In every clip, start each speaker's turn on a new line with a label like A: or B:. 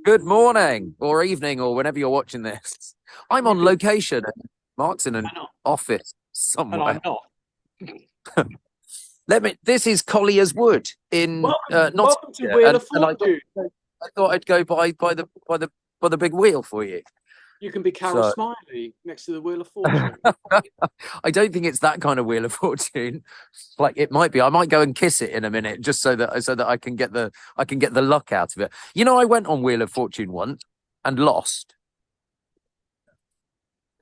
A: Good morning or evening or whenever you're watching this. I'm
B: You
A: on
B: can,
A: location. Mark's in an
B: and, I-
A: office
B: and I'm
A: somewhere.
B: not.
A: This is Collier's Wood in
B: Welcome to
A: Nottinghamshire,
B: Wheel
A: and
B: of
A: and
B: Fortune.
A: I thought I'd go by the big wheel for you.
B: You can be Carol
A: So
B: Smiley next to the Wheel of Fortune.
A: I don't think it's that kind of Wheel of Fortune. Like it might be. I might go and kiss it in a minute just so that I can get the luck out of it. You know, I went on Wheel of Fortune once and lost.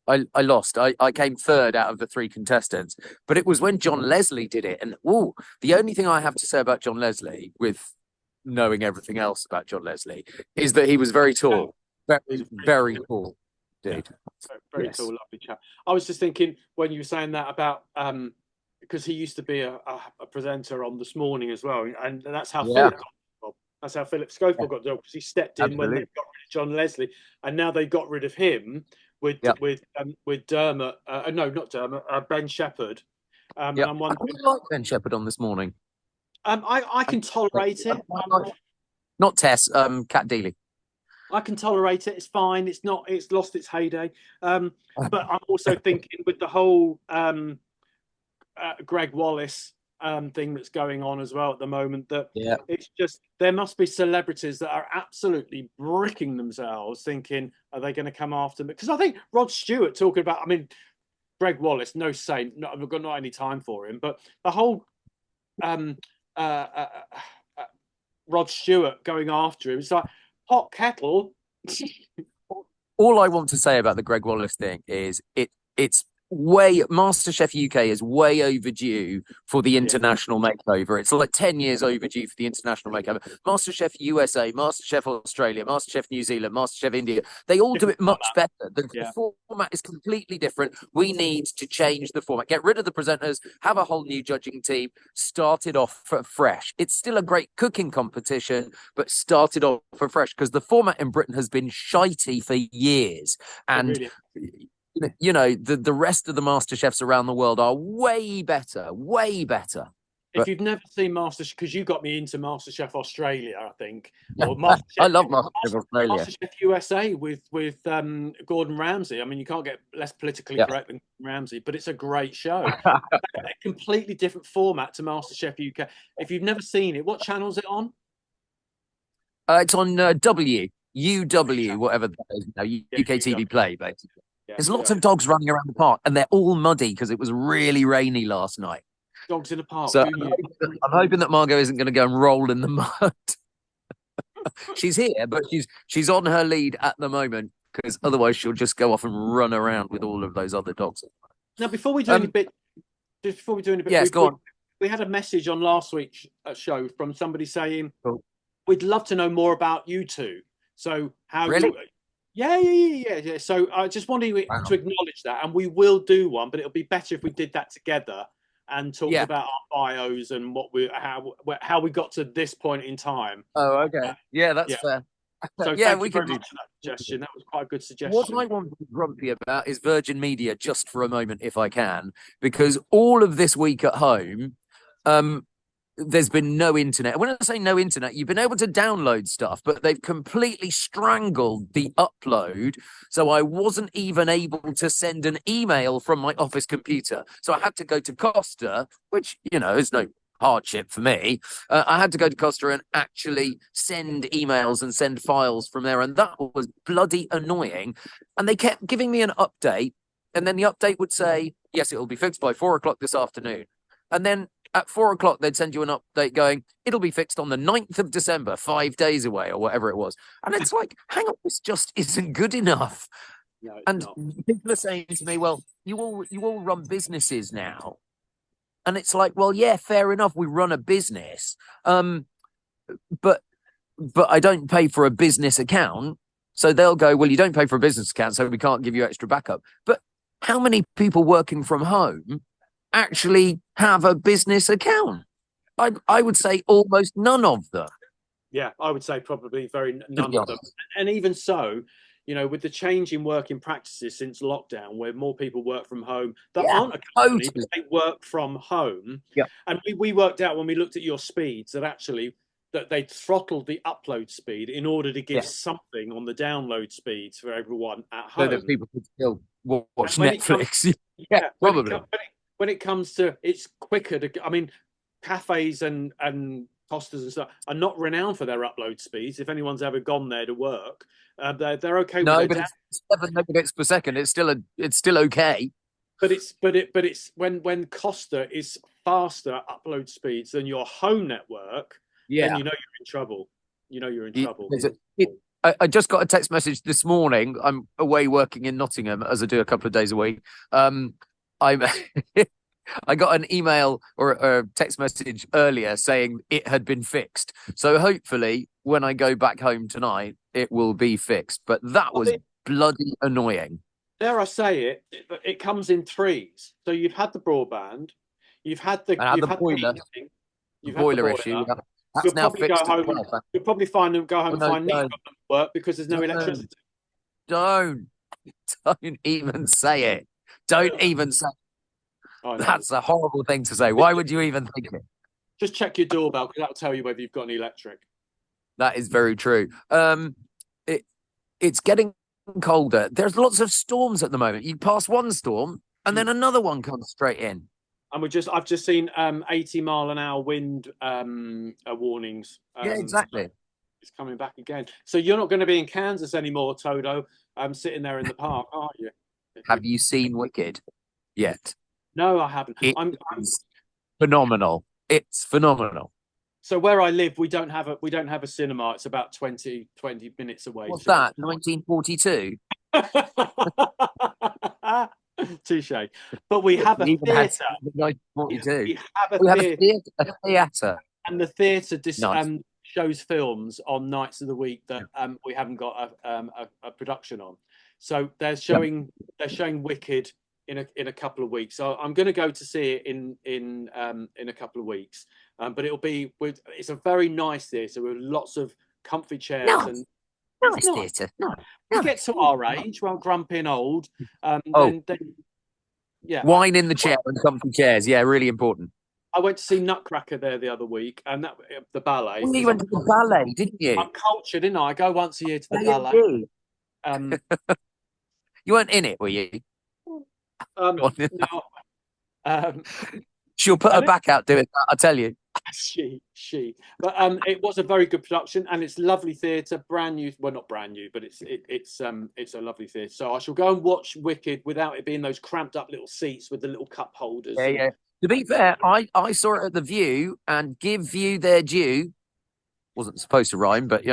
A: I lost. I came third out of the three contestants, but it was when John Leslie did it. And the only thing I have to say about John Leslie, with knowing everything else about John Leslie, is that he was very
B: Yeah,
A: tall,
B: he's
A: very,
B: very
A: very
B: tall.
A: tall,
B: Yeah,
A: dude.
B: very tall,
A: Yes.
B: lovely chap. I was just thinking when you were saying that about because he used to be a presenter on This Morning as well, and that's how
A: Yeah,
B: Philip got the job. That's how Philip Schofield got the job because he stepped in when they
A: absolutely.
B: got rid of John Leslie, and now they got rid of him
A: Yeah,
B: with Dermot. No, not Dermot. Ben Shepherd.
A: yeah.
B: And I'm
A: I
B: wondering.
A: quite like Ben Shepherd on This Morning.
B: I
A: I
B: can tolerate
A: I
B: it.
A: quite like- Not Tess, Cat Deely.
B: I can tolerate it. It's fine. It's not. It's lost its heyday. But I'm also thinking with the whole Greg Wallace thing that's going on as well at the moment that
A: Yeah.
B: it's just there must be celebrities that are absolutely bricking themselves, thinking are they going to come after me? Because I think Rod Stewart talking about. I mean, Greg Wallace, no saint. Not, I've got not any time for him, but the whole um, uh, uh, uh, Rod Stewart going after him. It's like hot kettle.
A: All I want to say about the Greg Wallace thing is it's way MasterChef UK is way overdue for the
B: Yeah,
A: international makeover. It's like 10 years overdue for the international makeover. MasterChef USA, MasterChef Australia, MasterChef New Zealand, MasterChef India, they all do
B: different
A: it much
B: format.
A: better. The
B: Yeah,
A: format is completely different. We need to change the format. Get rid of the presenters, have a whole new judging team, start it off fresh. It's still a great cooking competition, but started off fresh because the format in Britain has been shitey for years.
B: it
A: And
B: really.
A: the rest of the master chefs around the world are way better, way better.
B: If
A: But
B: you've never seen MasterChef, because you got me into MasterChef Australia, I think, or MasterChef,
A: I love Master Chef Australia.
B: MasterChef USA with Gordon Ramsay. I mean, you can't get less politically
A: Yeah.
B: correct than Gordon Ramsay, but it's a great show. A completely different format to MasterChef UK. If you've never seen it, what channel's it on?
A: It's on UW, whatever that is now,
B: Yeah,
A: UK
B: you
A: TV
B: got
A: Play, basically.
B: yeah,
A: There's lots
B: yeah.
A: of dogs running around the park, and they're all muddy because it was really rainy last night.
B: Dogs in the park.
A: So
B: Who knew?
A: I'm hoping that Margot isn't going to go and roll in the mud. She's here, but she's on her lead at the moment because otherwise she'll just go off and run around with all of those other dogs.
B: Now, before we do any
A: Um,
B: bit, just before we do any bit,
A: yes, go on.
B: we had a message on last week's show from somebody saying
A: Cool.
B: we'd love to know more about you two. So how
A: Really?
B: you? Yeah. So I just wanted to
A: Wow.
B: acknowledge that, and we will do one, but it'll be better if we did that together and talked
A: Yeah.
B: about our bios and what we how we got to this point in time.
A: Oh, okay. Yeah, that's
B: Yeah.
A: fair.
B: So
A: Yeah,
B: thank
A: we
B: you
A: can
B: very
A: do.
B: much for that suggestion. That was quite a good
A: What
B: suggestion.
A: I want to be grumpy about is Virgin Media just for a moment, if I can, because all of this week at home, um, there's been no internet. When I say no internet, you've been able to download stuff, but they've completely strangled the upload. So I wasn't even able to send an email from my office computer. So I had to go to Costa, which, is no hardship for me. I had to go to Costa and actually send emails and send files from there. And that was bloody annoying. And they kept giving me an update. And then the update would say, yes, it will be fixed by 4 o'clock this afternoon. And then at 4 o'clock, they'd send you an update going, it'll be fixed on the 9th of December, 5 days away, or whatever it was. And it's like, hang on, this just isn't good enough.
B: No, it's
A: And
B: not.
A: people are saying to me, well, you all run businesses now. And it's like, well, yeah, fair enough, we run a business. But I don't pay for a business account. So they'll go, well, you don't pay for a business account, so we can't give you extra backup. But how many people working from home actually have a business account? I would say almost none of them,
B: Yeah, I would say probably very
A: to
B: none
A: be
B: of them.
A: honest.
B: And even so, with the change in working practices since lockdown, where more people work from home that
A: Yeah,
B: aren't a company, but
A: totally.
B: they work from home.
A: Yeah.
B: And we worked out when we looked at your speeds that actually that they throttled the upload speed in order to give
A: Yeah,
B: something on the download speeds for everyone at
A: so that
B: home.
A: people could still
B: And
A: watch
B: when it comes,
A: Netflix. Yeah,
B: yeah,
A: probably.
B: when it comes to, it's quicker to. I mean, cafes and Costas and stuff are not renowned for their upload speeds. If anyone's ever gone there to work, they're okay with
A: No,
B: their
A: but
B: down.
A: it's 7 megabits per second. It's still okay.
B: But it's when Costa is faster upload speeds than your home network, then
A: Yeah.
B: you know you're in trouble. You know you're in trouble.
A: There's I just got a text message this morning. I'm away working in Nottingham as I do a couple of days a week. I'm I got an email or a text message earlier saying it had been fixed. So hopefully, when I go back home tonight, it will be fixed. But that
B: Well,
A: was bloody annoying.
B: dare I say it comes in threes. So you've had the broadband,
A: And I had
B: you've
A: the
B: had the
A: boiler,
B: heating,
A: the
B: you've had the
A: boiler
B: boiler.
A: issue.
B: You'll
A: That's now
B: probably go
A: fixed as
B: home.
A: well.
B: You'll probably go home
A: Oh
B: and
A: no,
B: find neither of
A: don't,
B: them work because there's no
A: don't,
B: electricity.
A: don't, don't even say it. Don't even say
B: I know.
A: That's a horrible thing to say. Why would you even think it?
B: Just check your doorbell because that'll tell you whether you've got any electric.
A: That is very true. It it's getting colder. There's lots of storms at the moment. You pass one storm and then another one comes straight in.
B: And I've just seen 80-mile-an-hour wind warnings.
A: Yeah, exactly.
B: It's coming back again. So you're not going to be in Kansas anymore, Toto. Sitting there in the park, are you?
A: Have you seen Wicked yet?
B: No, I haven't.
A: It
B: I'm
A: is phenomenal. It's phenomenal.
B: so where I live, we don't have a cinema. It's about 20 minutes away.
A: What's
B: So
A: that? 1942.
B: touche. But we have a
A: We even had
B: theatre.
A: 1942.
B: We have a
A: We have
B: theatre,
A: a theatre.
B: and the theatre
A: Nice.
B: shows films on nights of the week that we haven't got a production on. So they're showing Wicked in a couple of weeks. So I'm going to go to see it in a couple of weeks. But it's a very nice theatre with lots of comfy chairs
A: Nice,
B: and it's
A: nice
B: nice.
A: theatre. Nice,
B: You
A: nice.
B: get to our age, well, grumpy and old,
A: Oh,
B: then yeah.
A: wine in the chair and comfy chairs. Yeah, really important.
B: I went to see Nutcracker there the other week, and that the ballet
A: Well, you
B: because
A: went to the ballet, didn't you?
B: I'm cultured, didn't I? I go once a year to the
A: Yeah,
B: ballet.
A: you
B: Um,
A: You weren't in it, were you?
B: no, um,
A: She'll put her back out doing that, I tell you.
B: but it was a very good production, and it's lovely theatre, brand new. Well, not brand new, but it's a lovely theatre. So I shall go and watch Wicked without it being those cramped up little seats with the little cup holders.
A: Yeah, yeah. To be fair, I saw it at the View, and give View their due. Wasn't supposed to rhyme, but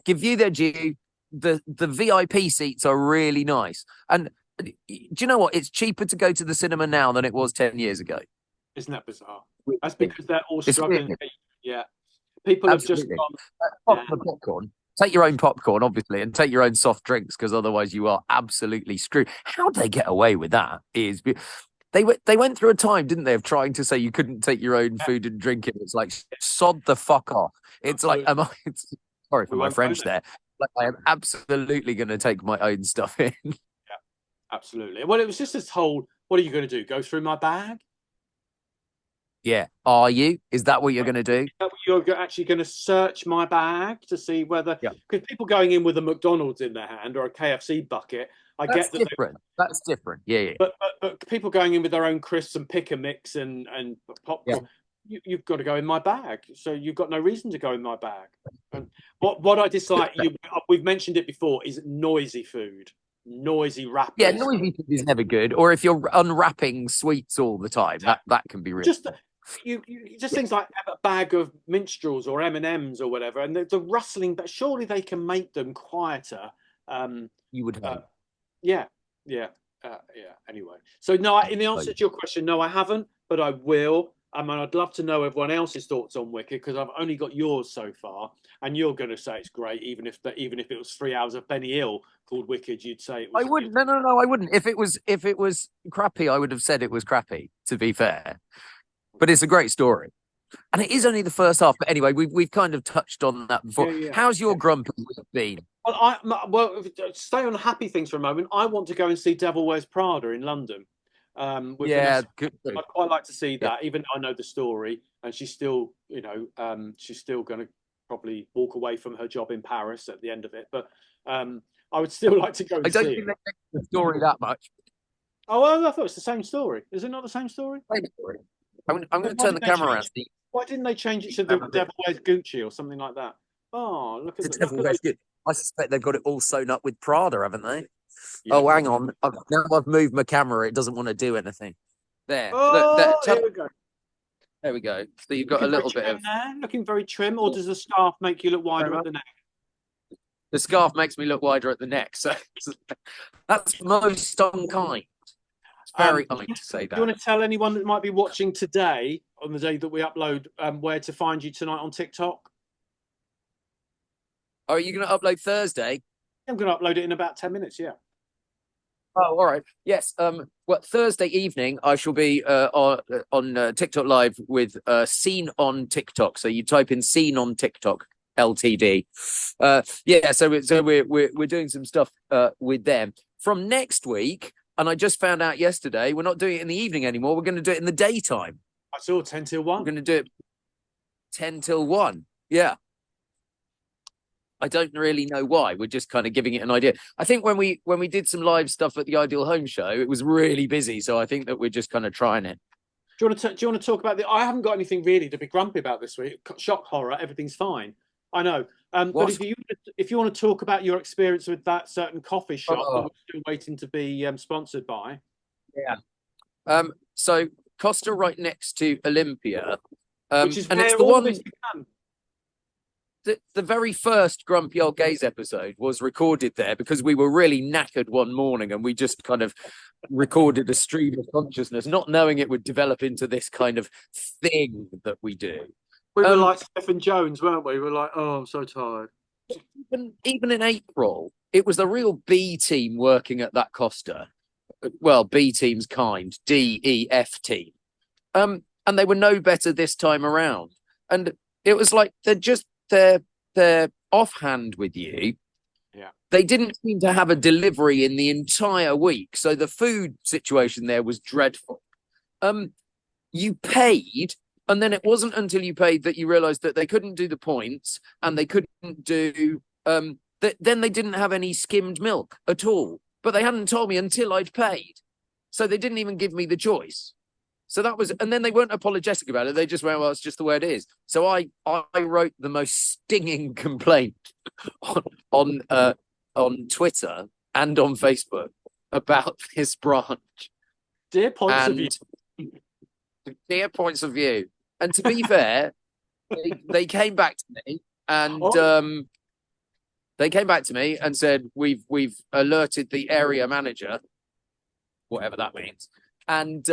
A: give View their due. The VIP seats are really nice. And do you know what? It's cheaper to go to the cinema now than it was 10 years ago.
B: Isn't that bizarre? That's because they're all
A: It's
B: struggling.
A: weird.
B: Yeah, people have just
A: Absolutely.
B: gone.
A: Pop
B: Yeah.
A: the popcorn. Take your own popcorn, obviously, and take your own soft drinks because otherwise you are absolutely screwed. How'd they get away with that? They went through a time, didn't they, of trying to say you couldn't take your own food and drink it. It's like sod the fuck off. It's like sorry for
B: We
A: my
B: won't
A: French
B: own it.
A: there. Like I am absolutely going to take my own stuff in.
B: Yeah, absolutely. Well, it was just this whole. What are you going to do? Go through my bag?
A: Yeah, are you? Is that what you're going to do?
B: You're actually going to search my bag to see whether
A: Yeah.
B: because people going in with a McDonald's in their hand or a KFC bucket. I
A: That's
B: get that,
A: different. That's different. Yeah, yeah.
B: but people going in with their own crisps and pick a mix and popcorn. You've got to go in my bag, so you've got no reason to go in my bag. And what I dislike, we've mentioned it before, is noisy food, noisy wrappers.
A: Yeah, noisy food is never good. Or if you're unwrapping sweets all the time, that can be really
B: Just just things like a bag of minstrels or M&Ms or whatever, and the rustling. But surely they can make them quieter.
A: You would hope.
B: Yeah. Anyway, so no, in the answer to your question, no, I haven't, but I will. I mean, I'd love to know everyone else's thoughts on Wicked because I've only got yours so far, and you're going to say it's great, even if it was 3 hours of Benny Hill called Wicked, you'd say it was.
A: I wouldn't. No, I wouldn't. If it was crappy, I would have said it was crappy. To be fair, but it's a great story, and it is only the first half. But anyway, we've kind of touched on that before. How's your grumpy been?
B: Well, stay on happy things for a moment. I want to go and see Devil Wears Prada in London. With
A: Yeah,
B: Vanessa.
A: good.
B: I'd quite like to see
A: Yeah.
B: that, even though I know the story, and she's still, she's still going to probably walk away from her job in Paris at the end of it. But I would still like to go
A: I
B: and
A: don't
B: see
A: think
B: it.
A: they make the story that much.
B: Oh, well, I thought it's the same story. Is it not the same story?
A: Same story. I'm
B: Then
A: going to turn the camera around. See,
B: why didn't they change it to the Devil Wears Gucci or something like that? Oh,
A: the
B: look
A: devil
B: at
A: wears
B: those.
A: good. I suspect they've got it all sewn up with Prada, haven't they?
B: Yeah.
A: Oh, hang on. Now I've moved my camera. It doesn't want to do anything. There. Look, there.
B: Oh, here we go.
A: There we go. So you've got a
B: Looking very
A: little bit
B: trim
A: of.
B: there. Looking very trim. Or does the scarf make you look wider at the neck?
A: The scarf makes me look wider at the neck. So that's most unkind. It's very
B: Do
A: kind to say
B: you
A: that.
B: want to tell anyone that might be watching today, on the day that we upload, where to find you tonight on TikTok?
A: Are you going to upload Thursday?
B: I'm going to upload it in about 10 minutes. Yeah.
A: Oh, all right. Yes. Well, Thursday evening, I shall be on TikTok Live with Scene on TikTok. So you type in Scene on TikTok LTD. Yeah. So we're doing some stuff with them from next week. And I just found out yesterday we're not doing it in the evening anymore. We're going to do it in the daytime.
B: I saw 10 till
A: We're
B: 1.
A: going to do it 10 till 1. Yeah. I don't really know why. We're just kind of giving it an idea. I think when we did some live stuff at the Ideal Home Show, it was really busy. So I think that we're just kind of trying it.
B: Do you want to talk about the? I haven't got anything really to be grumpy about this week. Shock horror, everything's fine. I know. But
A: What?
B: if you want to talk about your experience with that certain coffee shop that
A: Oh,
B: we're still waiting to be sponsored by.
A: yeah. So Costa right next to Olympia.
B: Which is
A: And it's
B: where
A: the
B: all of
A: one
B: this began.
A: the very first Grumpy Old Gays episode was recorded there because we were really knackered one morning and we just kind of recorded a stream of consciousness, not knowing it would develop into this kind of thing that we do.
B: We were like Stephen Jones, weren't we? We were like, oh, I'm so tired.
A: Even in April, it was the real B team working at that Costa. Well, B team's kind, D, E, F team. And they were no better this time around. And it was like they're offhand with you.
B: Yeah.
A: They didn't seem to have a delivery in the entire week. So the food situation there was dreadful. You paid, and then it wasn't until you paid that you realized that they couldn't do the points and they couldn't do then they didn't have any skimmed milk at all. But they hadn't told me until I'd paid. So they didn't even give me the choice. So that was, and then they weren't apologetic about it. They just went, well, it's just the way it is. So I wrote the most stinging complaint on Twitter and on Facebook about this branch.
B: Dear points of view.
A: Dear points of view. And to be fair, they came back to me and they came back to me and said, we've alerted the area manager, whatever that means. And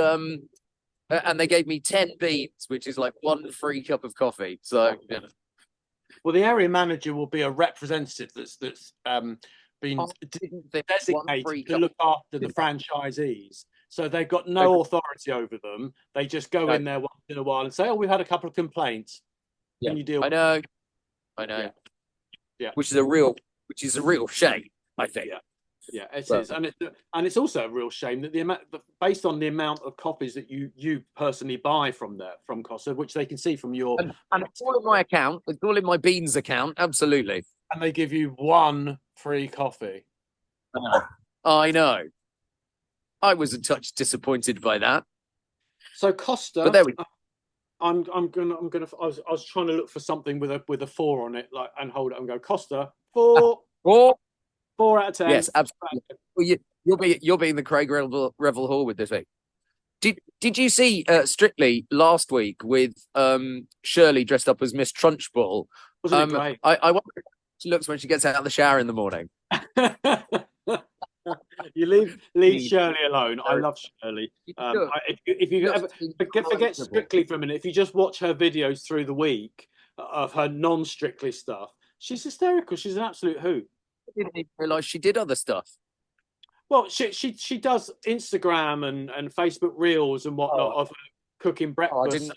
A: they gave me 10 beans, which is like one free cup of coffee. So, you know.
B: Well, the area manager will be a representative that's been designated to look after the franchisees. So they've got no authority over them. They just go in there once in a while and say, "Oh, we've had a couple of complaints. Can you deal?"
A: I know.
B: Yeah.
A: Which is a real shame, I think.
B: Yeah, it is, and it's also a real shame that based on the amount of copies that you personally buy from Costa, which they can see from your
A: and it's all in my account, it's all in my beans account, absolutely.
B: And they give you one free coffee.
A: I know. I was a touch disappointed by that.
B: So Costa,
A: but there we go.
B: I was trying to look for something with a 4 on it, like, and hold it and go Costa 4. 4 out of 10.
A: Yes, absolutely. Well, you'll be in the Craig Revel Hall with this week. Did you see Strictly last week with Shirley dressed up as Miss Trunchbull?
B: Wasn't it great?
A: I wonder how she looks when she gets out of the shower in the morning.
B: You leave Shirley alone. I love Shirley. If you ever forget Strictly for a minute, if you just watch her videos through the week of her non-Strictly stuff, she's hysterical. She's an absolute hoot.
A: I didn't even realise she did other stuff.
B: Well, she does Instagram and Facebook Reels and whatnot of cooking breakfast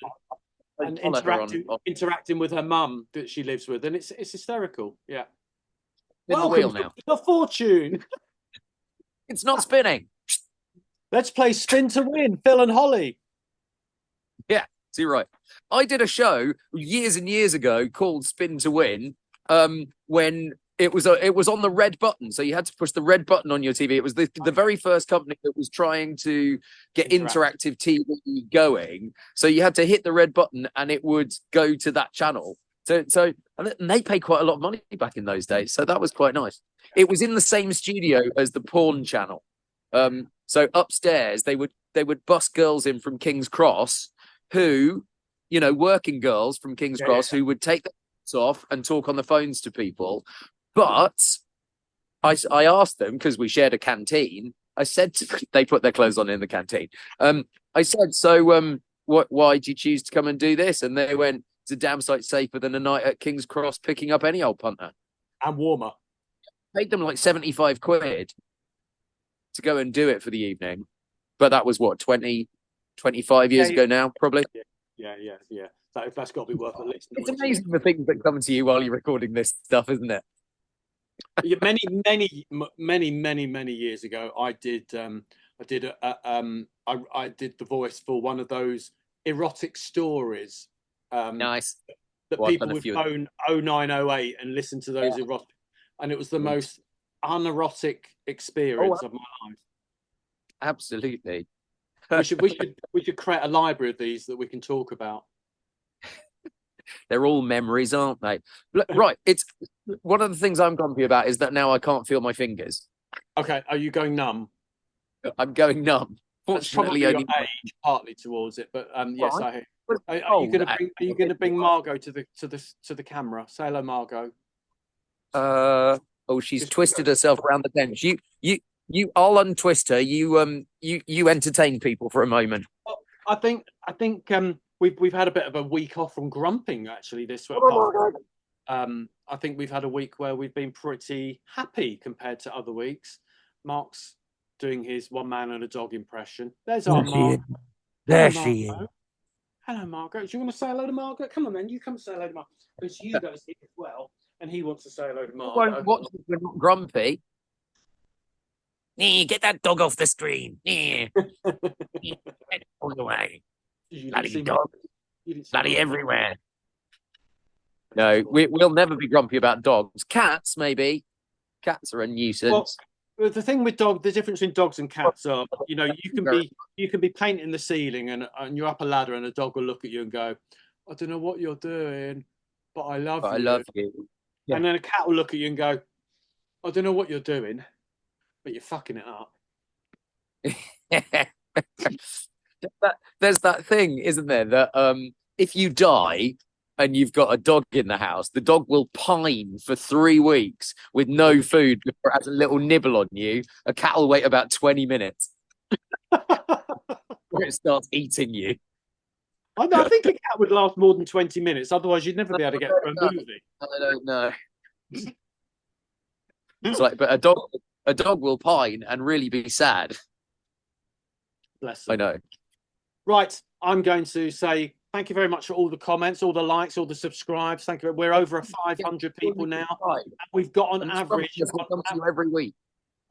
B: and interacting with her mum that she lives with, and it's hysterical. Yeah.
A: Welcome to
B: the fortune.
A: It's not spinning.
B: Let's play Spin to Win, Phil and Holly.
A: Yeah, so you're right. I did a show years and years ago called Spin to Win, when it was on the red button, so you had to push the red button on your TV. It was the very first company that was trying to get interactive TV going, so you had to hit the red button and it would go to that channel. So and they paid quite a lot of money back in those days, so that was quite nice. It was in the same studio as the porn channel. So upstairs they would bus girls in from King's Cross who, working girls from King's Cross who would take their phones off and talk on the phones to people. But I asked them, because we shared a canteen, I said they put their clothes on in the canteen. I said, so why did you choose to come and do this? And they went, it's a damn sight safer than a night at King's Cross picking up any old punter.
B: And warmer.
A: Paid them like 75 quid to go and do it for the evening. But that was what, 25 years ago now, probably.
B: Yeah. That's got to be worth at least.
A: It's amazing the things that come to you while you're recording this stuff, isn't it?
B: Yeah, many years ago, I did the voice for one of those erotic stories.
A: Nice.
B: That people would phone 0908 and listen to those erotic, and it was the most unerotic experience of my life.
A: Absolutely.
B: we should create a library of these that we can talk about.
A: They're all memories, aren't they? Right. It's one of the things I'm grumpy about is that now I can't feel my fingers.
B: Okay. Are you going numb?
A: I'm going numb. Fortunately,
B: only age partly towards it, but yes, I. Are you going to bring Margot to the camera? Say hello, Margot.
A: She's twisted herself around the bench. I'll untwist her. You entertain people for a moment.
B: Well, I think we've had a bit of a week off from grumping actually this week. I think we've had a week where we've been pretty happy compared to other weeks. Mark's doing his one man and a dog impression. There's our Mark.
A: There she is.
B: Hello, Margaret. Do you want to say hello to Margaret? Come on, then. You come say hello to Margaret. Because Hugo's here as well, and he wants to say hello to Margaret.
A: We're not grumpy. Get that dog off the screen. Get it all away. Bloody dog. Bloody everywhere. No, we'll never be grumpy about dogs. Cats, maybe. Cats are a nuisance.
B: Well, the thing with the difference between dogs and cats are, you can be painting the ceiling and you're up a ladder and a dog will look at you and go, I don't know what you're doing, but I love you.
A: I love you.
B: Yeah. And then a cat will look at you and go, I don't know what you're doing, but you're fucking it up.
A: There's that thing, isn't there, that if you die and you've got a dog in the house, the dog will pine for 3 weeks with no food before it has a little nibble on you. A cat will wait about 20 minutes before it starts eating you.
B: I think a cat would last more than 20 minutes. Otherwise, you'd never be able to get through a movie.
A: I don't know. It's like, but a dog will pine and really be sad.
B: Bless them.
A: I know.
B: Right, I'm going to say thank you very much for all the comments, all the likes, all the subscribes. Thank you. We're over 500 people now. We've got on average
A: every week.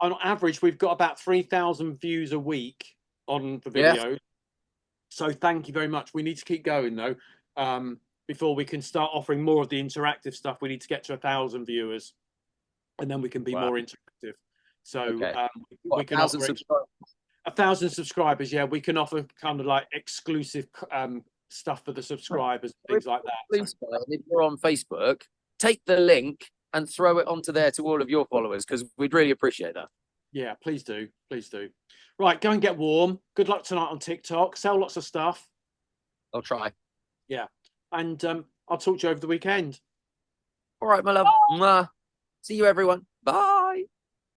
B: On average, we've got about 3,000 views a week on the video. Yeah. So thank you very much. We need to keep going though. Before we can start offering more of the interactive stuff, we need to get to 1,000 viewers, and then we can be more interactive. So we can offer 1,000 subscribers. Yeah, we can offer kind of like exclusive stuff for the subscribers, things like that.
A: Please, if you're on Facebook, take the link and throw it onto there to all of your followers, because we'd really appreciate that.
B: Yeah, please do. Please do. Right, go and get warm. Good luck tonight on TikTok. Sell lots of stuff.
A: I'll try.
B: Yeah. And I'll talk to you over the weekend.
A: All right, my love. Bye. See you, everyone. Bye.